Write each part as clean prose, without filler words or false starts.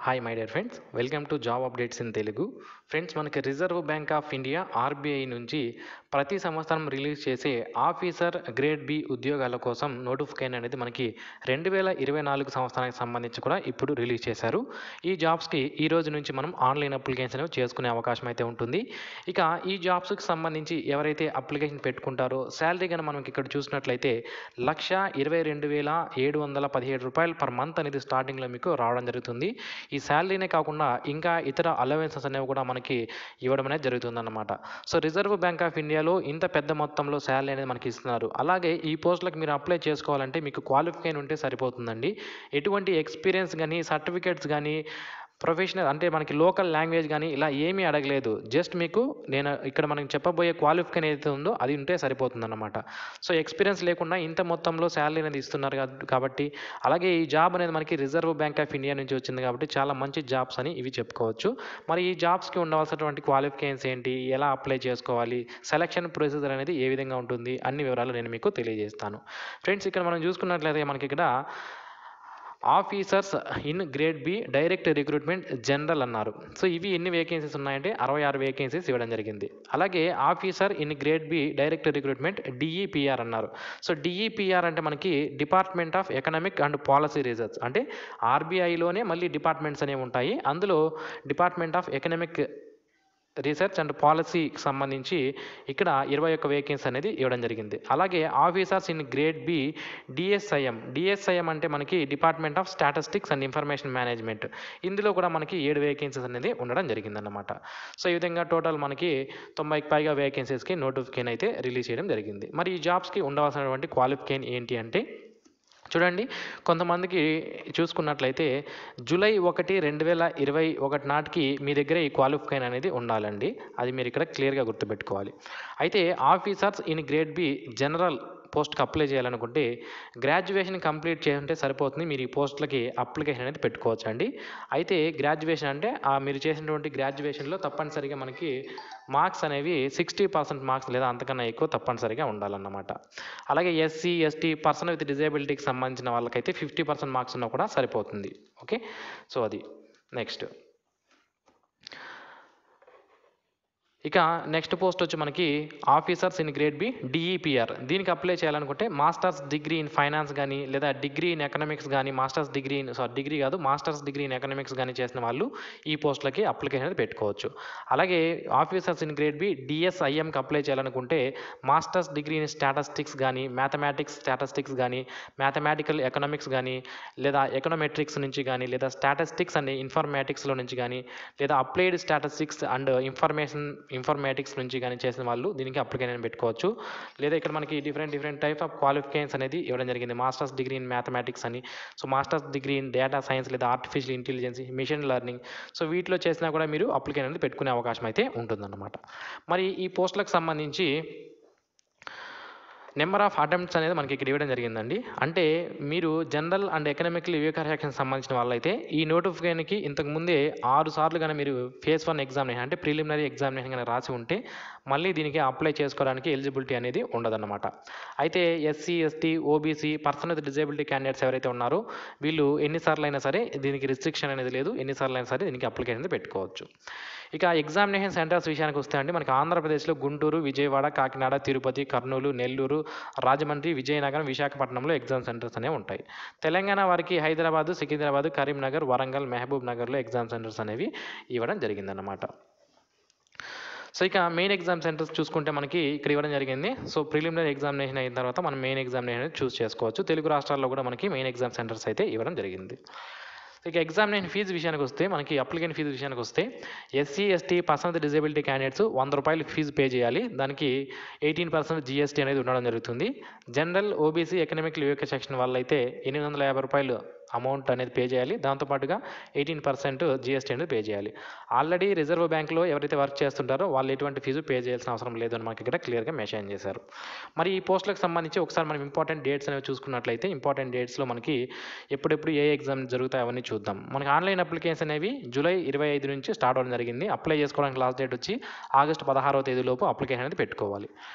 Hi my dear friends, welcome to job updates in Telugu. Friends, మనకి Reserve Bank of India RBI నుంచి ప్రతి సంవత్సరం release చేసే officer grade B ఉద్యోగాల కోసం నోటిఫికేషన్ అనేది మనకి 2024 సంవత్సరానికి సంబంధించి కూడా ఇప్పుడు రిలీజ్ చేశారు. ఈ జాబ్స్కి ఈ రోజు నుంచి మనం ఆన్లైన్ అప్లికేషన్ చేసుకునే అవకాశం అయితే ఉంటుంది. ఇక ఈ జాబ్స్కి సంబంధించి ఎవరైతే అప్లికేషన్ పెట్టుకుంటారో శాలరీ కనుక మనకి ఇక్కడ చూసినట్లయితే 1,22,717 రూపాయలు పర్ మంత్ అనేది స్టార్టింగ్లో మీకు రావడం జరుగుతుంది. ఈ శాలరీనే కాకుండా ఇంకా ఇతర అలవెన్సెస్ అనేవి కూడా మనకి ఇవ్వడం అనేది జరుగుతుందన్నమాట. సో రిజర్వ్ బ్యాంక్ ఆఫ్ ఇండియాలో ఇంత పెద్ద మొత్తంలో శాలరీ అనేది మనకి ఇస్తున్నారు. అలాగే ఈ పోస్టులకు మీరు అప్లై చేసుకోవాలంటే మీకు క్వాలిఫికేషన్ ఉంటే సరిపోతుందండి. ఎటువంటి ఎక్స్పీరియన్స్ కానీ సర్టిఫికేట్స్ కానీ ప్రొఫెషనల్ అంటే మనకి లోకల్ లాంగ్వేజ్ కానీ ఇలా ఏమీ అడగలేదు. జస్ట్ మీకు నేను ఇక్కడ మనకి చెప్పబోయే క్వాలిఫికేషన్ ఏదైతే ఉందో అది ఉంటే సరిపోతుందన్నమాట. సో ఎక్స్పీరియన్స్ లేకుండా ఇంత మొత్తంలో శాలరీ అనేది ఇస్తున్నారు కాబట్టి, అలాగే ఈ జాబ్ అనేది మనకి రిజర్వ్ బ్యాంక్ ఆఫ్ ఇండియా నుంచి వచ్చింది కాబట్టి చాలా మంచి జాబ్స్ అని ఇవి చెప్పుకోవచ్చు. మరి ఈ జాబ్స్కి ఉండవలసినటువంటి క్వాలిఫికేషన్స్ ఏంటి, ఎలా అప్లై చేసుకోవాలి, సెలక్షన్ ప్రొసీజర్ అనేది ఏ విధంగా ఉంటుంది, అన్ని వివరాలు నేను మీకు తెలియజేస్తాను. ఫ్రెండ్స్, ఇక్కడ మనం చూసుకున్నట్లయితే మనకి ఇక్కడ officers in grade B direct recruitment general అన్నారు. సో ఇవి ఎన్ని వేకెన్సీస్ ఉన్నాయంటే 66 వేకెన్సీస్ ఇవ్వడం జరిగింది. అలాగే officer in grade B direct recruitment DEPR అన్నారు. సో డిఈపిఆర్ అంటే మనకి department of economic and policy research, అంటే ఆర్బీఐలోనే మళ్ళీ డిపార్ట్మెంట్స్ అనేవి ఉంటాయి. అందులో department of economic research and పాలసీకి సంబంధించి ఇక్కడ 21 వేకెన్సీ అనేది ఇవ్వడం జరిగింది. అలాగే officers in grade B DSIM అంటే మనకి department of statistics and information management, ఇందులో కూడా మనకి 7 వేకెన్సీస్ అనేది ఉండడం జరిగిందన్నమాట. సో ఈ విధంగా టోటల్ మనకి 90కి పైగా వేకెన్సీస్కి నోటిఫికేషన్ అయితే రిలీజ్ చేయడం జరిగింది. మరి ఈ జాబ్స్కి ఉండవలసినటువంటి క్వాలిఫికేషన్ ఏంటి అంటే చూడండి, కొంతమందికి చూసుకున్నట్లయితే జూలై 1, 2021 నాటికి మీ దగ్గర ఈ క్వాలిఫికేషన్ అనేది ఉండాలండి. అది మీరు ఇక్కడ క్లియర్గా గుర్తుపెట్టుకోవాలి. అయితే officers in grade B general పోస్ట్కి అప్లై చేయాలనుకుంటే గ్రాడ్యుయేషన్ కంప్లీట్ చేస్తుంటే సరిపోతుంది. మీరు ఈ పోస్టులకి అప్లికేషన్ అనేది పెట్టుకోవచ్చు అండి. అయితే గ్రాడ్యుయేషన్ అంటే మీరు చేసినటువంటి గ్రాడ్యుయేషన్లో తప్పనిసరిగా మనకి మార్క్స్ అనేవి 60% మార్క్స్ లేదా అంతకన్నా ఎక్కువ తప్పనిసరిగా ఉండాలన్నమాట. అలాగే ఎస్సీ ఎస్టీ పర్సన్ విత్ డిజేబిలిటీకి సంబంధించిన వాళ్ళకైతే 50% మార్క్స్ ఉన్నా కూడా సరిపోతుంది. ఓకే, సో అది నెక్స్ట్. ఇక నెక్స్ట్ పోస్ట్ వచ్చి మనకి officers in grade B DEPR. దీనికి అప్లై చేయాలనుకుంటే మాస్టర్స్ డిగ్రీ ఇన్ ఫైనాన్స్ కానీ లేదా డిగ్రీ ఇన్ ఎకనామిక్స్ కానీ మాస్టర్స్ డిగ్రీ ఇన్ ఎకనామిక్స్ కానీ చేసిన వాళ్ళు ఈ పోస్టులకి అప్లికేషన్ అనేది పెట్టుకోవచ్చు. అలాగే ఆఫీసర్స్ ఇన్ గ్రేడ్ బి డిఎస్ఐఎంకి అప్లై చేయాలనుకుంటే మాస్టర్స్ డిగ్రీ ఇన్ స్టాటిస్టిక్స్ కానీ స్టాటిస్టిక్స్ కానీ మ్యాథమెటికల్ ఎకనామిక్స్ కానీ లేదా ఎకనామెట్రిక్స్ నుంచి కానీ లేదా స్టాటిస్టిక్స్ అండ్ ఇన్ఫర్మేటిక్స్లో నుంచి కానీ లేదా అప్లైడ్ స్టాటిస్టిక్స్ అండ్ ఇన్ఫర్మేటిక్స్ నుంచి కానీ చేసిన వాళ్ళు దీనికి అప్లికేషన్ పెట్టుకోవచ్చు. లేదా ఇక్కడ మనకి డిఫరెంట్ టైప్ ఆఫ్ క్వాలిఫికేషన్స్ అనేది ఇవ్వడం జరిగింది. మాస్టర్స్ డిగ్రీ ఇన్ మ్యాథమెటిక్స్ అని, so masters degree in data science లేదా artificial intelligence, machine learning, so వీటిలో చేసినా కూడా మీరు అప్లికేషన్ అనేది పెట్టుకునే అవకాశం అయితే ఉంటుందన్నమాట. మరి ఈ పోస్టులకు సంబంధించి నెంబర్ ఆఫ్ అటెంప్ట్స్ అనేది మనకి ఇక్కడ ఇవ్వడం జరిగిందండి. అంటే మీరు జనరల్ అండ్ ఎకనామికల్ సెక్షన్కి సంబంధించిన వాళ్ళైతే ఈ నోటిఫికేషన్కి ఇంతకుముందే 6 సార్లు కానీ మీరు ఫేజ్ 1 ఎగ్జామినేషన్ అంటే ప్రిలిమినరీ ఎగ్జామినేషన్ కానీ రాసి ఉంటే మళ్ళీ దీనికి అప్లై చేసుకోవడానికి ఎలిజిబిలిటీ అనేది ఉండదన్నమాట. అయితే SC ST OBC person with disability candidates ఎవరైతే ఉన్నారో వీళ్ళు ఎన్నిసార్లు అయినా సరే దీనికి రిస్ట్రిక్షన్ అనేది లేదు, ఎన్నిసార్లు అయినా సరే దీనికి అప్లికేషన్ అనేది పెట్టుకోవచ్చు. ఇక ఎగ్జామినేషన్ సెంటర్స్ విషయానికి వస్తే అండి మనకి ఆంధ్రప్రదేశ్లో గుంటూరు, విజయవాడ, కాకినాడ, తిరుపతి, కర్నూలు, నెల్లూరు, రాజమండ్రి, విజయనగరం, విశాఖపట్నంలో ఎగ్జామ్ సెంటర్స్ అనేవి ఉంటాయి. తెలంగాణ వారికి హైదరాబాదు, సికింద్రాబాద్, కరీంనగర్, వరంగల్, మహబూబ్ నగర్లో ఎగ్జామ్ సెంటర్స్ అనేవి ఇవ్వడం జరిగిందన్నమాట. సో ఇక మెయిన్ ఎగ్జామ్ సెంటర్స్ చూసుకుంటే మనకి ఇక్కడ ఇవ్వడం జరిగింది. సో ప్రిలిమినరీ ఎగ్జామినేషన్ అయిన తర్వాత మనం మెయిన్ ఎగ్జామినేషన్ చూస్ చేసుకోవచ్చు. తెలుగు రాష్ట్రాల్లో కూడా మనకి మెయిన్ ఎగ్జామ్ సెంటర్స్ అయితే ఇవ్వడం జరిగింది. ఇక ఎగ్జామినేషన్ ఫీజు విషయానికి వస్తే మనకి అప్లికేషన్ ఫీజు విషయానికి వస్తే SC ST person with disability candidates 100 రూపాయలు ఫీజు పే చేయాలి. దానికి 18% జీఎస్టీ అనేది ఉండడం జరుగుతుంది. జనరల్ ఓబీసీ ఎకనామిక్ సెక్షన్ వాళ్ళైతే 850 రూపాయలు అమౌంట్ అనేది పే చేయాలి. దాంతోపాటుగా 18% జీఎస్టీ అనేది పే చేయాలి. ఆల్రెడీ రిజర్వ్ బ్యాంక్లో ఎవరైతే వర్క్ చేస్తుంటారో వాళ్ళు ఎటువంటి ఫీజు పే చేయాల్సిన అవసరం లేదు అని మనకి ఇక్కడ క్లియర్గా మెన్షన్ చేశారు. మరి ఈ పోస్టులకు సంబంధించి ఒకసారి మనం ఇంపార్టెంట్ డేట్స్ అనేవి చూసుకున్నట్లయితే ఇంపార్టెంట్ డేట్స్లో మనకి ఎప్పుడెప్పుడు ఏ ఎగ్జామ్ జరుగుతాయి అవన్నీ చూద్దాం. మనకి ఆన్లైన్ అప్లికేషన్ అనేవి జూలై 25 నుంచి స్టార్ట్ అవ్వడం జరిగింది. అప్లై చేసుకోవడానికి లాస్ట్ డేట్ వచ్చి ఆగస్టు 16వ తేదీలోపు అప్లికేషన్ అనేది పెట్టుకోవాలి.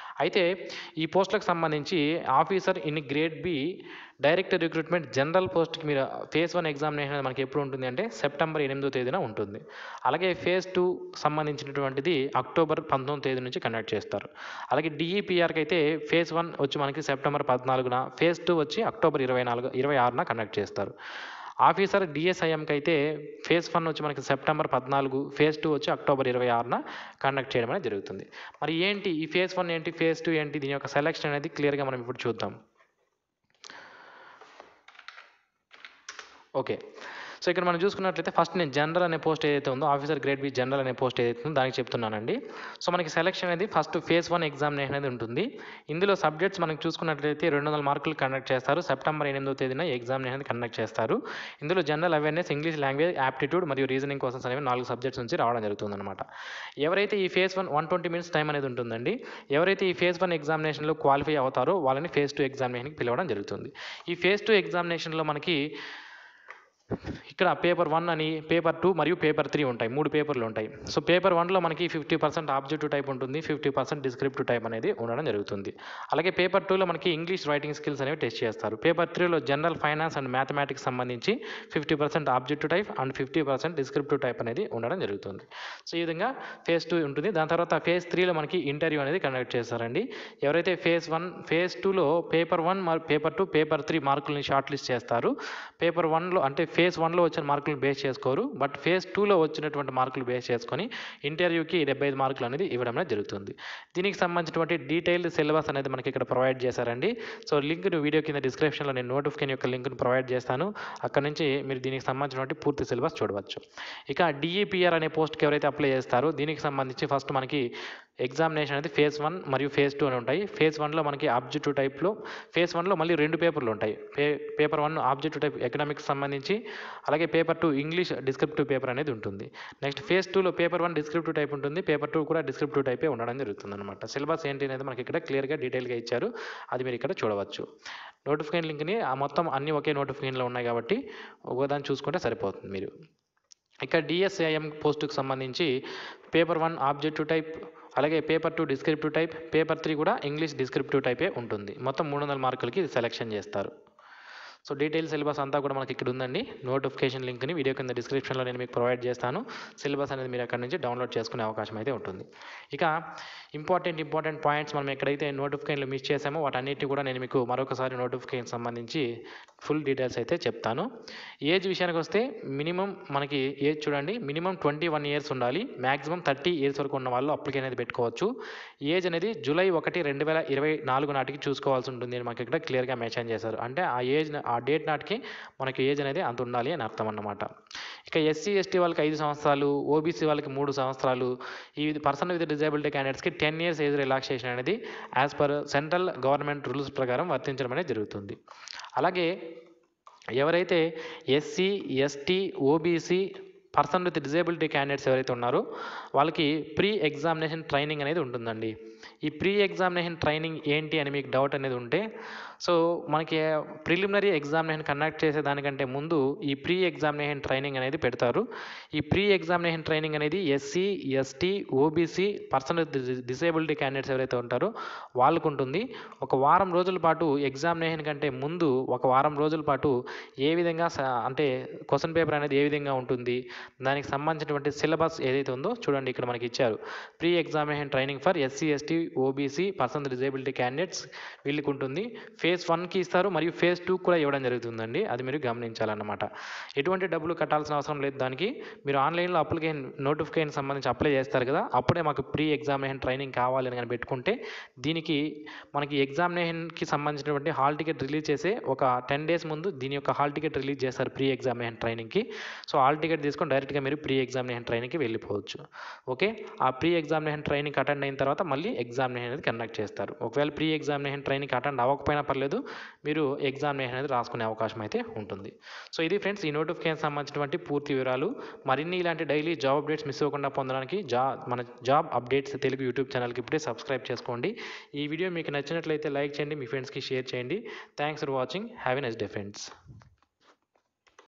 అయితే ఈ పోస్టులకు సంబంధించి officer in grade B direct recruitment general పోస్ట్కి మీరు ఫేజ్ 1 ఎగ్జామినేషన్ అనేది మనకి ఎప్పుడు ఉంటుంది అంటే సెప్టెంబర్ 8వ తేదీన ఉంటుంది. అలాగే ఫేజ్ 2 సంబంధించినటువంటిది అక్టోబర్ 19వ తేదీ నుంచి కండక్ట్ చేస్తారు. అలాగే DEPRకి అయితే ఫేజ్ 1 వచ్చి మనకి సెప్టెంబర్ 14న, ఫేజ్ 2 వచ్చి అక్టోబర్ 26న కండక్ట్ చేస్తారు. ఆఫీసర్ DSIMకి అయితే ఫేజ్ 1 వచ్చి మనకి సెప్టెంబర్ 14, ఫేజ్ 2 వచ్చి అక్టోబర్ 26న కండక్ట్ చేయడం అనేది జరుగుతుంది. మరి ఏంటి ఈ ఫేజ్ 1 ఏంటి, ఫేజ్ 2 ఏంటి, దీని యొక్క సెలక్షన్ అనేది క్లియర్గా మనం ఇప్పుడు చూద్దాం. ఓకే, సో ఇక్కడ మనం చూసుకున్నట్లయితే ఫస్ట్ నేను జనరల్ అనే పోస్ట్ ఏదైతే ఉందో, ఆఫీసర్ గ్రేడ్ బి జనరల్ అనే పోస్ట్ ఏదైతే ఉందో దానికి చెప్తున్నానండి. సో మనకి సెలక్షన్ అనేది ఫస్ట్ ఫేజ్ 1 ఎగ్జామినేషన్ అనేది ఉంటుంది. ఇందులో సబ్జెక్ట్స్ మనం చూసుకున్నట్లయితే 200 మార్కులు కండక్ట్ చేస్తారు. సెప్టెంబర్ 8వ తేదీన ఎగ్జామినేషన్ అనేది కండక్ట్ చేస్తారు. ఇందులో general awareness, English language, aptitude మరియు రీజనింగ్ క్వశ్చన్స్ అనేవి 4 సబ్జెక్ట్స్ నుంచి రావడం జరుగుతుందన్నమాట. ఎవరైతే ఈ ఫేజ్ 1 120 మినిట్స్ టైం అనేది ఉంటుందండి. ఎవరైతే ఈ ఫేజ్ 1 ఎగ్జామినేషన్లో క్వాలిఫై అవుతారో వాళ్ళని ఫేజ్ 2 ఎగ్జామినేషన్కి పిలవడం జరుగుతుంది. ఈ ఫేజ్ 2 ఎగ్జామినేషన్లో మనకి ఇక్కడ పేపర్ 1 అని, పేపర్ 2 మరియు పేపర్ 3 ఉంటాయి. 3 పేపర్లు ఉంటాయి. సో పేపర్ 1లో మనకి 50% ఆబ్జెక్టివ్ టైప్ ఉంటుంది, 50% డిస్క్రిప్టివ్ టైప్ అనేది ఉండడం జరుగుతుంది. అలాగే పేపర్ 2లో మనకి ఇంగ్లీష్ రైటింగ్ స్కిల్స్ అనేవి టెస్ట్ చేస్తారు. పేపర్ 3లో జనరల్ ఫైనాన్స్ అండ్ మ్యాథమెటిక్స్ సంబంధించి 50% objective type and 50% descriptive type అనేది ఉండడం జరుగుతుంది. సో ఈ విధంగా ఫేజ్ 2 ఉంటుంది. దాని తర్వాత ఫేజ్ 3లో మనకి ఇంటర్వ్యూ అనేది కండక్ట్ చేస్తారండి. ఎవరైతే ఫేజ్ 1, ఫేజ్ 2లో పేపర్ 1 మరియు పేపర్ 2, పేపర్ 3 మార్కుల్ని షార్ట్ లిస్ట్ చేస్తారు. పేపర్ 1లో అంటే ఫేజ్ 1లో వచ్చిన మార్కులను బేస్ చేసుకోరు, బట్ ఫేజ్ 2లో వచ్చినటువంటి మార్కులు బేస్ చేసుకొని ఇంటర్వ్యూకి 75 మార్కులు అనేది ఇవ్వడం అనేది జరుగుతుంది. దీనికి సంబంధించినటువంటి డీటెయిల్డ్ సిలబస్ అనేది మనకి ఇక్కడ ప్రొవైడ్ చేశారండి. సో లింక్ వీడియో కింద డిస్క్రిప్షన్లో నేను నోటిఫికేషన్ యొక్క లింక్ను ప్రొవైడ్ చేస్తాను. అక్కడ నుంచి మీరు దీనికి సంబంధించినటువంటి పూర్తి సిలబస్ చూడవచ్చు. ఇక DEPR అనే పోస్ట్కి ఎవరైతే అప్లై చేస్తారో దీనికి సంబంధించి ఫస్ట్ మనకి ఎగ్జామినేషన్ అనేది ఫేజ్ 1 మరియు ఫేజ్ 2 అని ఉంటాయి. ఫేజ్ 1లో మనకి ఆబ్జెక్టివ్ టైప్లో, ఫేజ్ 1లో మళ్ళీ 2 పేపర్లు ఉంటాయి. పేపర్ 1 ఆబ్జెక్టివ్ టైప్ ఎకనామిక్స్ సంబంధించి, అలాగే పేపర్ 2 ఇంగ్లీష్ డిస్క్రిప్టివ్ పేపర్ అనేది ఉంటుంది. నెక్స్ట్ ఫేజ్ 2లో పేపర్ 1 డిస్క్రిప్టివ్ టైప్ ఉంటుంది, పేపర్ 2 కూడా డిస్క్రిప్టివ్ టైపే ఉండడం జరుగుతుంది అనమాట. సిలబస్ ఏంటి అనేది మనకి ఇక్కడ క్లియర్గా డీటెయిల్గా ఇచ్చారు, అది మీరు ఇక్కడ చూడవచ్చు. నోటిఫికేషన్ లింక్ని మొత్తం అన్ని ఒకే నోటిఫికేషన్లో ఉన్నాయి కాబట్టి ఒకదాన్ని చూసుకుంటే సరిపోతుంది మీరు. ఇక DSIM పోస్టుకు సంబంధించి పేపర్ 1 ఆబ్జెక్టివ్ టైప్, అలాగే పేపర్ 2 డిస్క్రిప్టివ్ టైప్, పేపర్ 3 కూడా ఇంగ్లీష్ డిస్క్రిప్టివ్ టైపే ఉంటుంది. మొత్తం 300 మార్కులకి ఇది సెలెక్షన్ చేస్తారు. సో డీటెయిల్ సిలబస్ అంతా కూడా మనకి ఇక్కడ ఉందండి. నోటిఫికేషన్ లింక్ని వీడియో కింద డిస్క్రిప్షన్లో నేను మీకు ప్రొవైడ్ చేస్తాను. సిలబస్ అనేది మీరు అక్కడ నుంచి డౌన్లోడ్ చేసుకునే అవకాశం అయితే ఉంటుంది. ఇక ఇంపార్టెంట్ పాయింట్స్ మనం ఎక్కడైతే నోటిఫికేషన్లు మిస్ చేసామో వాటన్నిటిని కూడా నేను మీకు మరొకసారి నోటిఫికేషన్ సంబంధించి ఫుల్ డీటెయిల్స్ అయితే చెప్తాను. ఏజ్ విషయానికి వస్తే మినిమం మనకి ఏజ్ చూడండి, మినిమం 21 ఇయర్స్ ఉండాలి. మ్యాక్సిమం 30 ఇయర్స్ వరకు ఉన్న వాళ్ళు అప్లికేషన్ అనేది పెట్టుకోవచ్చు. ఏజ్ అనేది జూలై 1, 2024 నాటికి చూసుకోవాల్సి ఉంటుంది అని మాకు ఇక్కడ క్లియర్గా మెన్షన్ చేశారు. అంటే ఆ డేట్ నాటికి మనకి ఏజ్ అనేది అంత ఉండాలి అని అర్థం అన్నమాట. ఇక SC, ST వాళ్ళకి 5 సంవత్సరాలు, OBC వాళ్ళకి 3 సంవత్సరాలు, ఈ పర్సన్ విత్ డిజేబిలిటీ క్యాండిడేట్స్కి 10 ఇయర్స్ ఏజ్ రిలాక్సేషన్ అనేది as per central government rules ప్రకారం వర్తించడం అనేది జరుగుతుంది. అలాగే ఎవరైతే SC, ST, OBC person with disability candidates ఎవరైతే ఉన్నారో వాళ్ళకి ప్రీ ఎగ్జామినేషన్ ట్రైనింగ్ అనేది ఉంటుందండి. ఈ ప్రీ ఎగ్జామినేషన్ ట్రైనింగ్ ఏంటి అని మీకు డౌట్ అనేది ఉంటే, సో మనకి ప్రిలిమినరీ ఎగ్జామినేషన్ కండక్ట్ చేసేదానికంటే ముందు ఈ ప్రీ ఎగ్జామినేషన్ ట్రైనింగ్ అనేది పెడతారు. ఈ ప్రీ ఎగ్జామినేషన్ ట్రైనింగ్ అనేది SC, ST, OBC person with disability candidates ఎవరైతే ఉంటారో వాళ్ళకు ఉంటుంది. ఒక వారం రోజుల పాటు ఎగ్జామినేషన్ కంటే ముందు ఒక వారం రోజుల పాటు ఏ విధంగా అంటే క్వశ్చన్ పేపర్ అనేది ఏ విధంగా ఉంటుంది, దానికి సంబంధించినటువంటి సిలబస్ ఏదైతే ఉందో చూడండి ఇక్కడ మనకి ఇచ్చారు. Pre examination training for SC, ST, OBC person with disability candidates వీళ్ళకి ఉంటుంది. ఫేజ్ 1కి ఇస్తారు మరియు ఫేజ్ 2 కూడా ఇవ్వడం జరుగుతుందండి, అది మీరు గమనించాలన్నమాట. ఎటువంటి డబ్బులు కట్టాల్సిన అవసరం లేదు. దానికి మీరు ఆన్లైన్లో నోటిఫికేషన్ సంబంధించి అప్లై చేస్తారు కదా, అప్పుడే మాకు ప్రీ ఎగ్జామినేషన్ ట్రైనింగ్ కావాలి అని కానీ పెట్టుకుంటే దీనికి మనకి ఎగ్జామినేషన్కి సంబంధించినటువంటి హాల్ టికెట్ రిలీజ్ చేసే ఒక 10 days ముందు దీని యొక్క హాల్ టికెట్ రిలీజ్ చేస్తారు ప్రీ ఎగ్జామినేషన్ ట్రైనింగ్కి. సో హాల్ టికెట్ తీసుకొని డైరెక్ట్గా మీరు ప్రీ ఎగ్జామినేషన్ ట్రైనింగ్కి వెళ్ళిపోవచ్చు. ఓకే, ఆ ప్రీ ఎగ్జామినేషన్ ట్రైనింగ్ అటెండ్ అయిన తర్వాత మళ్ళీ ఎగ్జామినేషన్ అనేది కండక్ట్ చేస్తారు. ఒకవేళ ప్రీ ఎగ్జామినేషన్ ట్రైనింగ్ అటెండ్ అవ్వకపోయినా పర్లేదు, మీరు ఎగ్జామినేషన్ అనేది రాసుకునే అవకాశం అయితే ఉంటుంది. సో ఇది ఫ్రెండ్స్ ఈ నోటిఫికేషన్ సంబంధించినటువంటి పూర్తి వివరాలు. మరిన్ని ఇలాంటి డైలీ జాబ్ అప్డేట్స్ మిస్ అవ్వకుండా పొందడానికి మన జాబ్ అప్డేట్స్ తెలుగు యూట్యూబ్ ఛానల్కి ఇప్పుడే సబ్స్క్రైబ్ చేసుకోండి. ఈ వీడియో మీకు నచ్చినట్లయితే లైక్ చేయండి, మీ ఫ్రెండ్స్కి షేర్ చేయండి. Thanks for watching. Have a nice day friends.